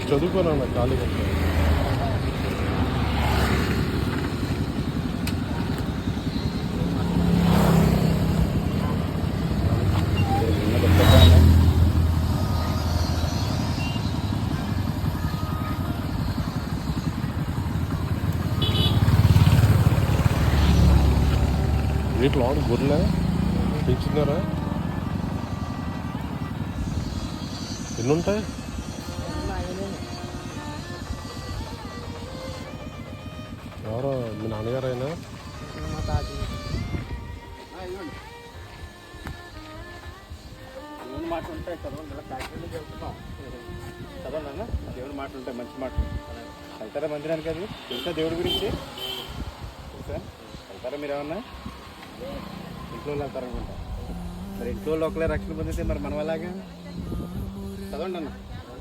చదువుకోనన్నా ఖాళీగా వీటిలో గొర్రెలే పెంచుతున్నారా? ఎన్ని ఉంటాయి? ఎవరో మీ నాన్నగారైనా? దేవుని మాటలు ఉంటాయి చదవండి, ఇలా ఫ్యాక్టరీలో చెప్తున్నాం చదవండి అన్న. దేవుని మాటలు ఉంటాయి, మంచి మాటలు. వెళ్తారా మందిరానికి? అది తెలుసా దేవుడి గురించి? తెలుసా? వెళ్తారా మీరు ఏమన్నా? ఇంట్లో వాళ్ళు వెళ్తారనుకుంటా. మరి ఇంట్లో వాళ్ళు ఒకలే రక్షణ పొందితే మరి మనం అలాగా చదవండి అన్న.